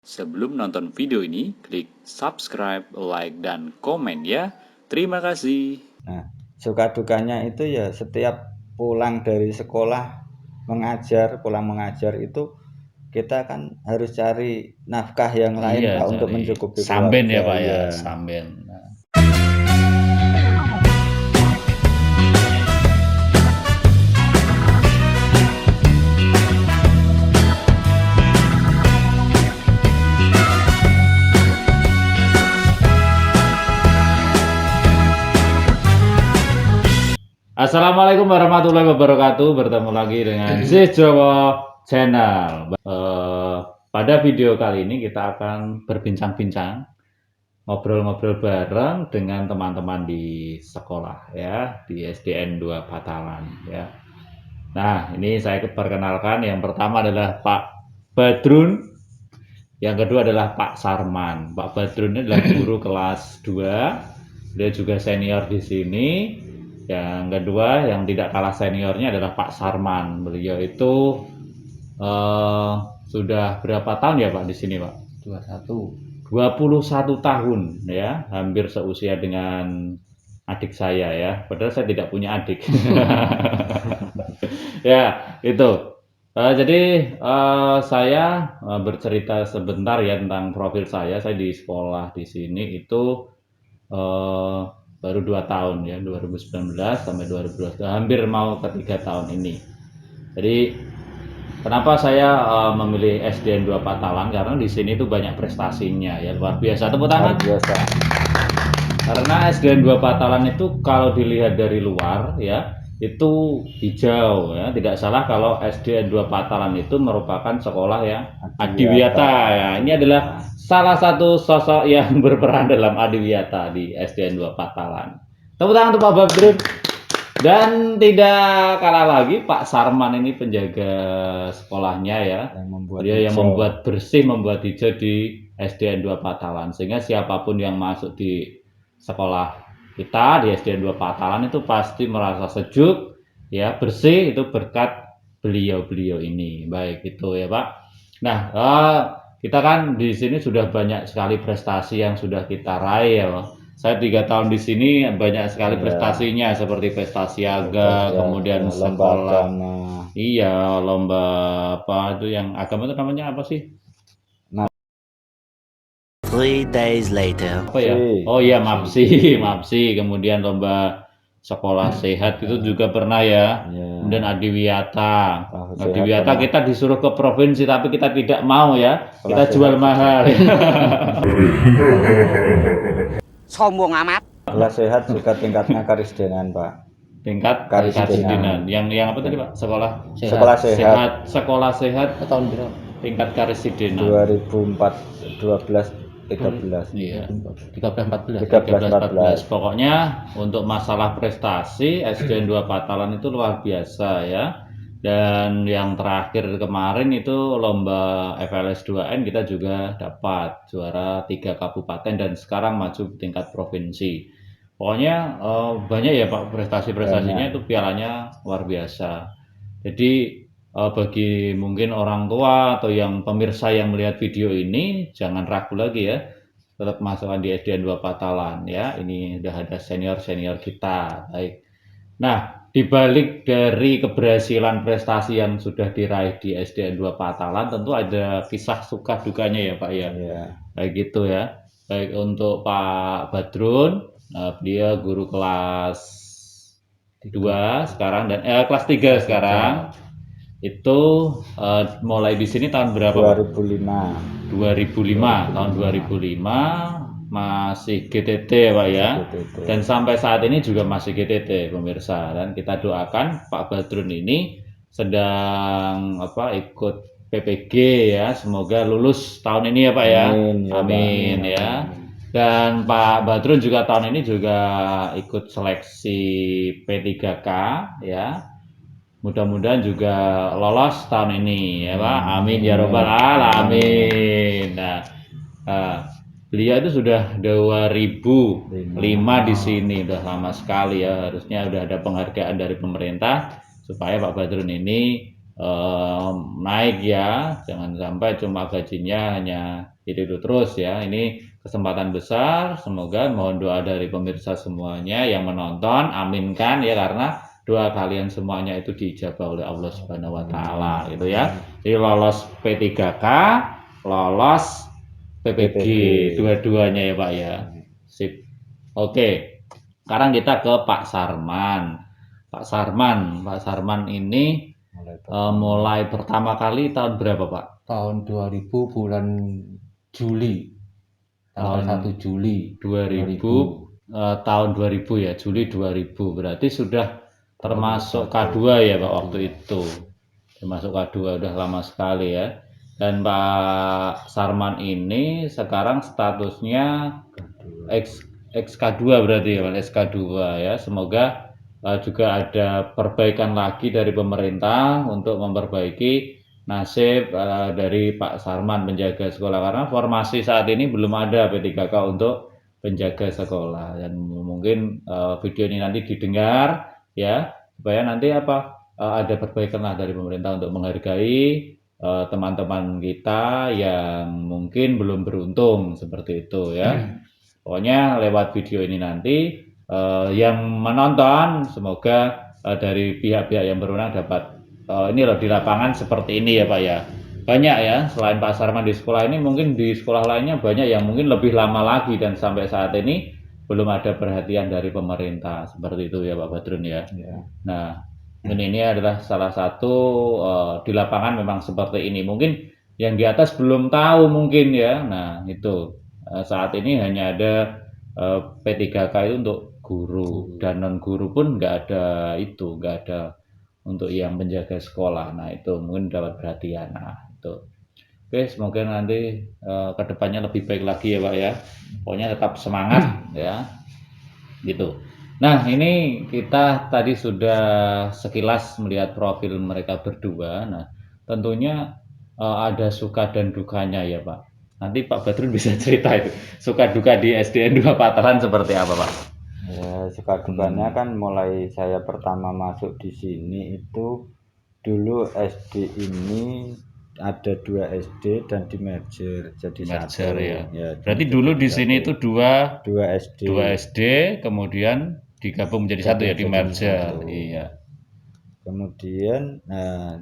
Sebelum nonton video ini, klik subscribe, like, dan komen ya. Terima kasih. Nah, suka dukanya itu ya setiap pulang dari sekolah pulang mengajar itu kita kan harus cari nafkah yang lain Pak untuk mencukupi samben ya keluarga. Pak ya, Iya. samben. Assalamualaikum warahmatullahi wabarakatuh. Bertemu lagi dengan Si Jowo Channel. Pada video kali ini kita akan berbincang-bincang, ngobrol-ngobrol bareng dengan teman-teman di sekolah ya, di SDN 2 Batalan ya. Nah, ini saya perkenalkan, yang pertama adalah Pak Badrun, yang kedua adalah Pak Sarman. Pak Badrun ini adalah guru kelas 2, dia juga senior di sini. Yang kedua yang tidak kalah seniornya adalah Pak Sarman. Beliau itu sudah berapa tahun ya Pak di sini Pak? 21 tahun ya, hampir seusia dengan adik saya ya. Padahal saya tidak punya adik. Ya, itu. Jadi saya bercerita sebentar ya tentang profil saya. Saya di sekolah di sini itu baru 2 tahun ya, 2019 sampai 2022, hampir mau ke 3 tahun ini. Jadi kenapa saya memilih SDN 2 Patalan? Karena di sini tuh banyak prestasinya ya, luar biasa. Tepuk tangan. Biasa. Karena SDN 2 Patalan itu kalau dilihat dari luar ya, itu hijau ya. Tidak salah kalau SDN 2 Patalan itu merupakan sekolah yang adiwiyata ya. Ini adalah salah satu sosok yang berperan dalam adiwiyata di SDN 2 Patalan. Tepuk tangan untuk Pak Badrun. Dan tidak kalah lagi Pak Sarman ini penjaga sekolahnya ya. Dia yang membuat bersih, membuat hijau di SDN 2 Patalan, sehingga siapapun yang masuk di sekolah kita di SDN 2 Patalan itu pasti merasa sejuk ya, bersih, itu berkat beliau-beliau ini. Baik itu ya Pak. Nah, kita kan di sini sudah banyak sekali prestasi yang sudah kita raih ya Pak. Saya 3 tahun di sini banyak sekali prestasinya, seperti prestasi agama, kemudian sekolah. Iya, lomba apa itu yang agama itu namanya apa sih? 3 days later. Apa ya? Oh iya, MAPSI, kemudian lomba sekolah sehat itu juga pernah ya. Kemudian adiwiyata. Adiwiyata kita disuruh ke provinsi tapi kita tidak mau ya. Kita jual mahal. Sombong amat. Kelas sehat juga tingkatnya karisdenan Pak. Tingkat karisdenan. Yang apa tadi Pak? Sekolah sehat. Sekolah sehat tahun berapa? Tingkat karisdenan 2013. Iya. 13-14. Pokoknya untuk masalah prestasi SDN 2 Patalan itu luar biasa ya. Dan yang terakhir kemarin itu lomba FLS 2N kita juga dapat juara 3 kabupaten dan sekarang maju tingkat provinsi. Pokoknya banyak ya Pak prestasi-prestasinya, itu pialanya luar biasa. Jadi bagi mungkin orang tua atau yang pemirsa yang melihat video ini, jangan ragu lagi ya, tetap masukkan di SDN 2 Patalan ya. Ini udah ada senior-senior kita. Baik. Nah, dibalik dari keberhasilan prestasi yang sudah diraih di SDN 2 Patalan, tentu ada kisah suka dukanya ya Pak ya. Baik gitu ya. Baik untuk Pak Badrun, dia guru kelas 2 sekarang dan kelas 3 sekarang. Itu mulai di sini tahun berapa? 2005. Tahun 2005 masih GTT ya Pak ya. Dan sampai saat ini juga masih GTT pemirsa. Dan kita doakan Pak Badrun ini sedang ikut PPG ya. Semoga lulus tahun ini ya Pak ya. Amin ya. Dan Pak Badrun juga tahun ini juga ikut seleksi P3K ya. Mudah-mudahan juga lolos tahun ini ya Pak. Amin ya robbal alamin. Nah, beliau itu sudah 2005 di sini, udah lama sekali ya. Harusnya udah ada penghargaan dari pemerintah supaya Pak Badrun ini naik ya, jangan sampai cuma gajinya hanya itu terus ya. Ini kesempatan besar, semoga mohon doa dari pemirsa semuanya yang menonton, aminkan ya, karena doa kalian semuanya itu diijabah oleh Allah Subhanahu wa taala gitu ya. Jadi lolos P3K, lolos PPG, dua-duanya ya Pak ya. Sip. Oke. Sekarang kita ke Pak Sarman. Pak Sarman ini mulai pertama kali tahun berapa Pak? Tahun 2000 bulan Juli. Tanggal 1 Juli 2000. Tahun 2000 ya, Juli 2000. Berarti sudah termasuk K2 ya Pak waktu itu. Termasuk K2 udah lama sekali ya. Dan Pak Sarman ini sekarang statusnya XK2 berarti ya Pak, XK2 ya. Semoga juga ada perbaikan lagi dari pemerintah untuk memperbaiki nasib dari Pak Sarman penjaga sekolah, karena formasi saat ini belum ada P3K untuk penjaga sekolah. Dan mungkin video ini nanti didengar ya, supaya nanti ada perbaikan lah dari pemerintah untuk menghargai teman-teman kita yang mungkin belum beruntung seperti itu ya. Pokoknya lewat video ini nanti yang menonton semoga dari pihak-pihak yang berwenang dapat ini loh di lapangan seperti ini ya Pak ya. Banyak ya, selain Pak Sarman di sekolah ini, mungkin di sekolah lainnya banyak yang mungkin lebih lama lagi dan sampai saat ini belum ada perhatian dari pemerintah seperti itu ya Pak Badrun ya. Nah, ini adalah salah satu di lapangan memang seperti ini. Mungkin yang di atas belum tahu mungkin ya. Nah, itu saat ini hanya ada P3K itu untuk guru, dan non guru pun nggak ada untuk yang penjaga sekolah. Nah, itu mungkin dapat perhatian. Nah, itu. Oke, semoga nanti kedepannya lebih baik lagi ya Pak ya. Pokoknya tetap semangat ya. Gitu. Nah, ini kita tadi sudah sekilas melihat profil mereka berdua. Nah, tentunya ada suka dan dukanya ya Pak. Nanti Pak Badrun bisa cerita itu suka duka di SDN 2 Patalan seperti apa Pak? Ya, suka dukanya kan mulai saya pertama masuk di sini itu dulu SD ini ada 2 SD dan di merger jadi satu ya. Berarti dulu di sini itu dua SD kemudian digabung menjadi satu ya, di merger. Iya. Kemudian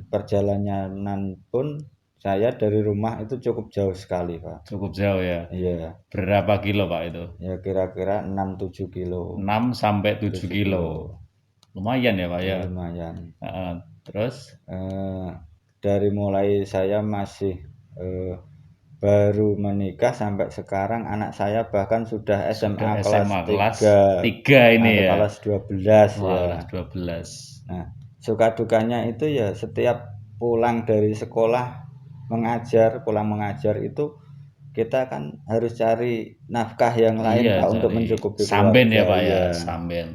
perjalanan pun saya dari rumah itu cukup jauh sekali Pak. Cukup jauh ya. Iya. Berapa kilo Pak itu? Ya kira-kira 6-7 kilo. 6 sampai 7 kilo. Lumayan ya Pak ya. Lumayan. Terus dari mulai saya masih baru menikah sampai sekarang anak saya bahkan sudah SMA kelas 3 ini ya. Kelas 12 ya. 12. Nah, suka dukanya itu ya setiap pulang dari sekolah pulang mengajar itu kita kan harus cari nafkah yang lain Pak untuk mencukupi samben keluarga. Ya Pak ya, samben.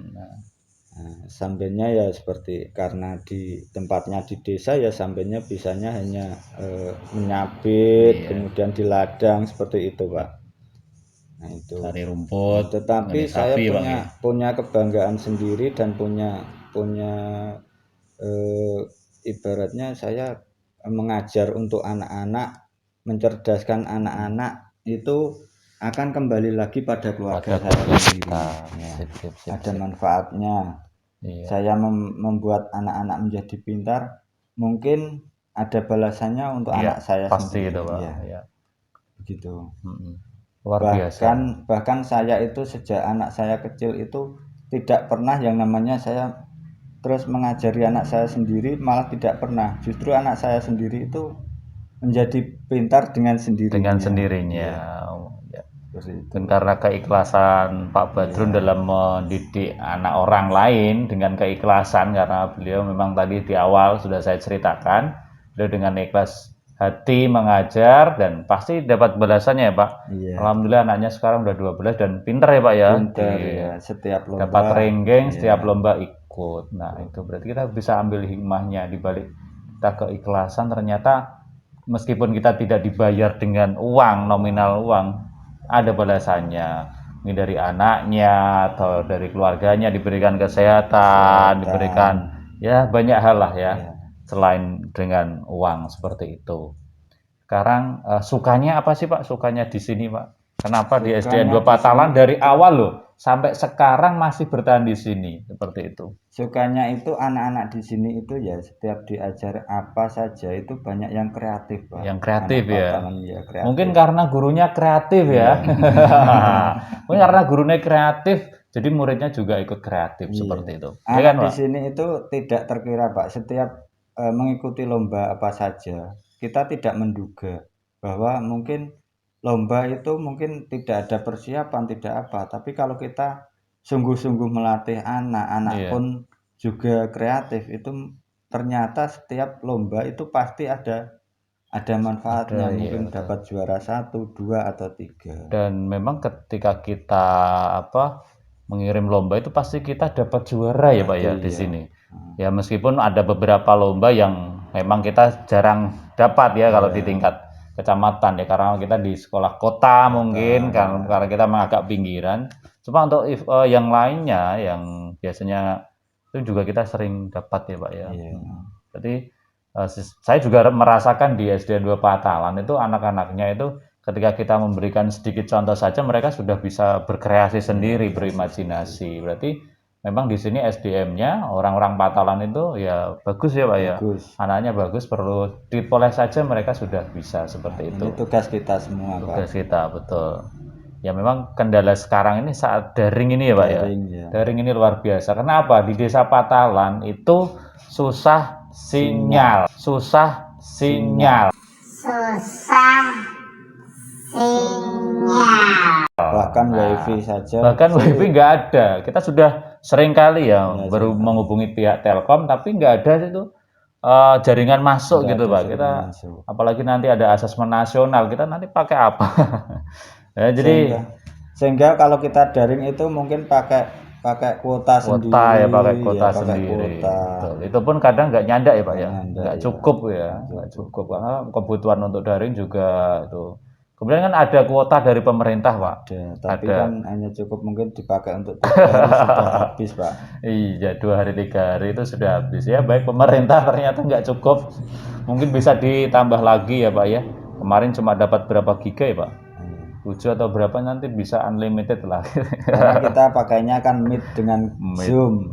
Sambennya ya seperti karena di tempatnya di desa ya sambennya bisanya hanya menyabit, kemudian di ladang seperti itu Pak. Nah itu. Cari rumput. Tetapi saya punya kebanggaan sendiri dan punya ibaratnya saya mengajar untuk anak-anak, mencerdaskan anak-anak itu akan kembali lagi pada keluarga saya sendiri. Ada manfaatnya. Iya. Saya membuat anak-anak menjadi pintar, mungkin ada balasannya untuk anak saya pasti sendiri. Itu, Pak. Ya. Begitu. Luar biasa. Bahkan saya itu sejak anak saya kecil itu tidak pernah yang namanya saya terus mengajari anak saya sendiri, malah tidak pernah. Justru anak saya sendiri itu menjadi pintar dengan sendirinya. Dengan sendirinya. Ya. Dan karena keikhlasan Pak Badrun dalam mendidik anak orang lain dengan keikhlasan, karena beliau memang tadi di awal sudah saya ceritakan, beliau dengan ikhlas hati mengajar dan pasti dapat balasannya ya Pak. Iya. Alhamdulillah anaknya sekarang udah 12 dan pintar ya Pak ya. Pintar ya, setiap lomba. Dapat ranking, setiap lomba ikut. Nah itu berarti kita bisa ambil hikmahnya di balik kita keikhlasan. Ternyata meskipun kita tidak dibayar dengan uang, nominal uang, ada balasannya. Ini dari anaknya atau dari keluarganya diberikan kesehatan, diberikan ya banyak hal lah ya. selain dengan uang seperti itu. Sekarang sukanya apa sih Pak? Sukanya di sini Pak? Kenapa di SDN 2 Patalan dari awal loh sampai sekarang masih bertahan di sini seperti itu? Sukanya itu anak-anak di sini itu ya setiap diajar apa saja itu banyak yang kreatif, Pak. Yang kreatif Anak ya. Patalan ya kreatif. Mungkin karena gurunya kreatif ya. Mungkin karena gurunya kreatif, jadi muridnya juga ikut kreatif seperti itu. Ya kan, Anak di Pak? sini itu tidak terkira, Pak. Setiap mengikuti lomba apa saja, kita tidak menduga bahwa mungkin lomba itu mungkin tidak ada persiapan, tidak apa. Tapi kalau kita sungguh-sungguh melatih anak-anak Iya. pun juga kreatif, itu ternyata setiap lomba itu pasti ada manfaatnya. Ada, iya, Mungkin betul. dapat juara 1, 2 atau 3. Dan memang ketika kita mengirim lomba itu pasti kita dapat juara ya Pak ya Betul, di ya. sini. Ya meskipun ada beberapa lomba yang memang kita jarang dapat ya kalau di tingkat kecamatan ya, karena kita di sekolah kota mungkin karena kita memang agak pinggiran. Cuma untuk yang lainnya yang biasanya itu juga kita sering dapat ya Pak ya. Iya. Jadi saya juga merasakan di SDN 2 Patalan itu anak-anaknya itu ketika kita memberikan sedikit contoh saja mereka sudah bisa berkreasi sendiri, berimajinasi. Berarti memang di sini SDM-nya orang-orang Patalan itu ya bagus ya Pak ya. Bagus. Anaknya bagus, perlu dipoles saja mereka sudah bisa seperti itu. Ini tugas kita semua, Pak. Tugas kita, betul. Ya memang kendala sekarang ini saat daring ini ya Pak ya. Daring, ya. Daring ini luar biasa. Kenapa? Di Desa Patalan itu susah sinyal. Susah sinyal. Bahkan wifi saja. Bahkan wifi nggak ada. Kita sudah sering kali ya baru menghubungi pihak Telkom, tapi nggak ada itu jaringan masuk Nggak gitu ada Pak. jaringan Kita masuk. apalagi nanti ada asesmen nasional, kita nanti pakai apa? Ya, jadi sehingga kalau kita daring itu mungkin pakai kuota sendiri. ya pakai kuota pakai sendiri. kuota. Betul. Itu pun kadang nggak nyandak ya Pak ya. Nyandak, Nggak ya. cukup ya. Nggak cukup karena kebutuhan untuk daring juga itu. Kemudian kan ada kuota dari pemerintah Pak. Tapi Ada. kan hanya cukup mungkin dipakai untuk 3 hari sudah habis, Pak. Iya, 2 hari 3 hari itu sudah habis ya. Baik pemerintah ternyata nggak cukup. Mungkin bisa ditambah lagi ya Pak ya. Kemarin cuma dapat berapa giga ya Pak? 7 atau berapa, nanti bisa unlimited lah. Karena kita pakainya kan Meet dengan Zoom.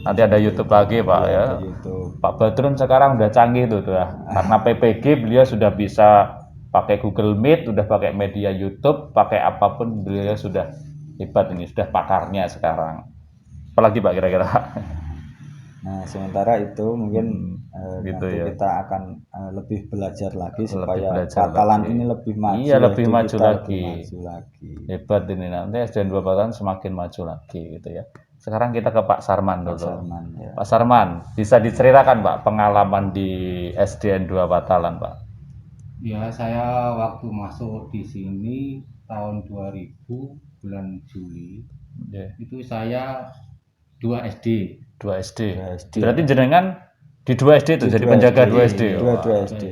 Nanti ada YouTube lagi Pak ya. YouTube. Pak Badrun sekarang udah canggih tuh karena PPG beliau sudah bisa pakai Google Meet, udah pakai media YouTube, pakai apapun beliau sudah hebat ini, sudah pakarnya sekarang. Apalagi Pak kira-kira? Nah, sementara itu mungkin gitu nanti ya. kita akan lebih belajar lagi supaya belajar Patalan lagi. ini lebih maju. Iya, lebih maju kita lagi. lebih maju lagi. Hebat ini, nanti SDN 2 Patalan semakin maju lagi gitu ya. Sekarang kita ke Pak Sarman dulu. Sarman, ya. Pak Sarman, bisa diceritakan Pak pengalaman di SDN 2 Patalan Pak? Ya, saya waktu masuk di sini tahun 2000 bulan Juli, itu saya 2 SD. 2 SD. Berarti jenengan di 2 SD itu jadi penjaga 2 SD. Dua SD.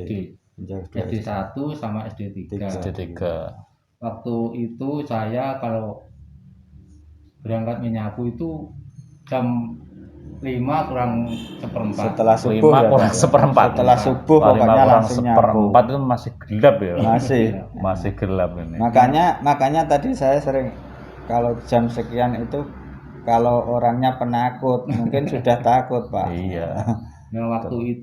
SD 1 sama SD 3. SD 3. Waktu itu saya kalau berangkat menyapu itu jam 5 kurang seperempat. Setelah subuh 5 ya, kurang Pak? seperempat. Setelah subuh 5 pokoknya kurang langsung nyapu. seperempat itu masih gelap ya. Masih gelap ini. Makanya tadi saya sering kalau jam sekian itu kalau orangnya penakut mungkin sudah takut, Pak. Iya. Nah, waktu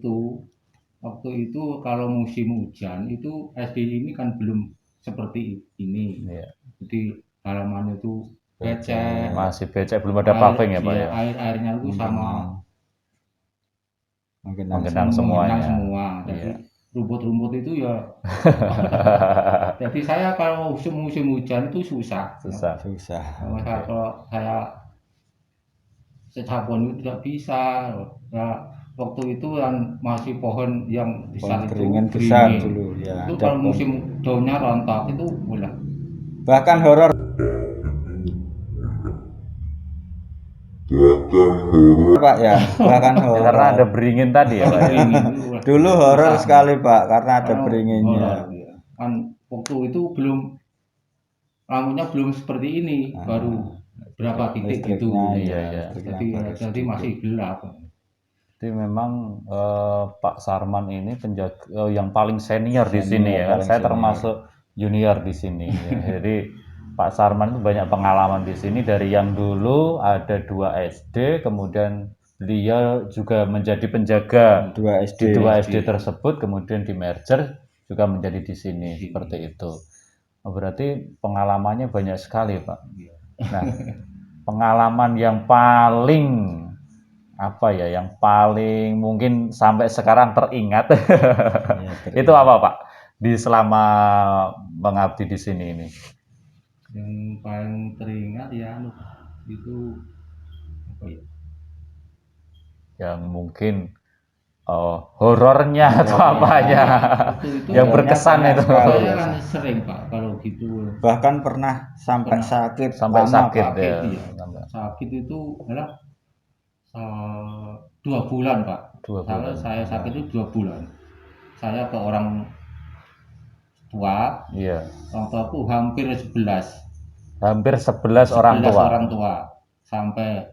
itu kalau musim hujan itu SD ini kan belum seperti ini. Iya. Jadi halaman itu becek. Masih becek, belum ada paving ya Pak ya. Airnya itu sama menggenang semuanya. semua. Jadi rumput-rumput itu ya. Jadi saya kalau musim hujan itu susah. Maka kalau saya secapon itu tidak bisa. Nah, waktu itu kan masih pohon yang besar itu besar dulu ya. Itu kalau musim daunnya rontok itu boleh. Bahkan horor. Pak ya, bahkan horor. Karena ada beringin tadi ya Pak. Dulu horor sekali Pak karena ada beringinnya. Kan waktu itu lampunya belum seperti ini, baru berapa titik gitu. Iya. Jadi masih gelap. Jadi memang Pak Sarman ini penjaga yang paling senior di sini ya kan. Saya termasuk junior di sini. Ya. Jadi Pak Sarman itu banyak pengalaman di sini dari yang dulu ada 2 SD, kemudian beliau juga menjadi penjaga 2 di SD. 2 SD tersebut, kemudian di merger juga menjadi di sini seperti itu. Oh, berarti pengalamannya banyak sekali, Pak. Nah, pengalaman yang paling apa ya, yang paling mungkin sampai sekarang teringat itu apa, Pak? Di selama mengabdi di sini ini. Yang paling teringat ya itu apa ya? Yang mungkin horornya atau apanya yang berkesan itu. Saya kan sering Pak kalau gitu. Bahkan pernah sampai sakit, sampai lama, sakit Pak. ya. Sakit itu adalah 2 bulan Pak. 2 bulan. Saya sakit itu 2 bulan. Saya ke orang tua. Iya. Orang tuaku hampir 11. Hampir 11 orang tua. Orang tua. Sampai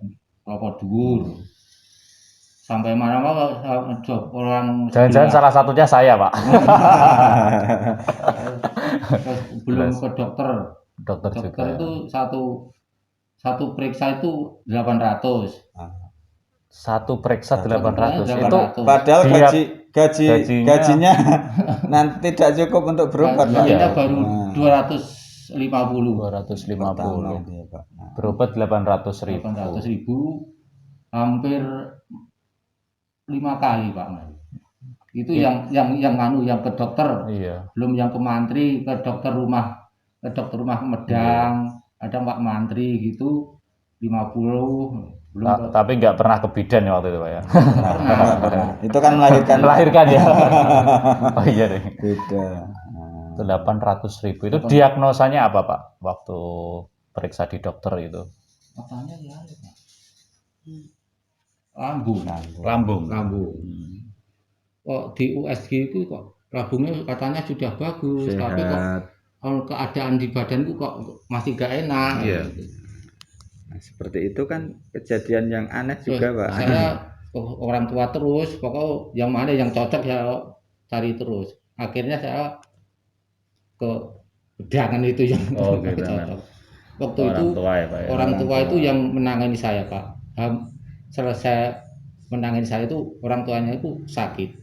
Lopo Dhuwur. Sampai mana-mana orang. Jangan-jangan salah satunya saya, Pak. Belum ke dokter. Dokter juga. Itu satu periksa itu 800. Satu periksa 800. Itu padahal gajinya nanti tidak cukup untuk berobat, Pak. Gajinya baru 250. 250. Berobat 800.000. 800.000 hampir 5 kali, Pak. Itu yang ke dokter. Iya. Belum yang ke mantri, ke dokter rumah Medang, ada Pak Mantri gitu 50. Belum tapi nggak pernah ke bidan ya waktu itu, Pak ya. Itu kan melahirkan ya. Oh iya deh. Beda. Itu 800.000. Itu diagnosanya apa, Pak? Waktu periksa di dokter itu? Katanya ya. Lambung. Kok di USG itu kok lambungnya katanya sudah bagus, sehat. Tapi kok keadaan di badanku kok masih gak enak. Iya. Nah, seperti itu kan kejadian yang aneh juga, Pak. Saya orang tua terus, pokoknya yang mana yang cocok ya cari terus. Akhirnya saya ke bedangan itu yang cocok. Waktu orang itu tua ya, Pak, ya? Orang tua itu yang menangani saya, Pak. Selesai menangani saya itu orang tuanya itu sakit.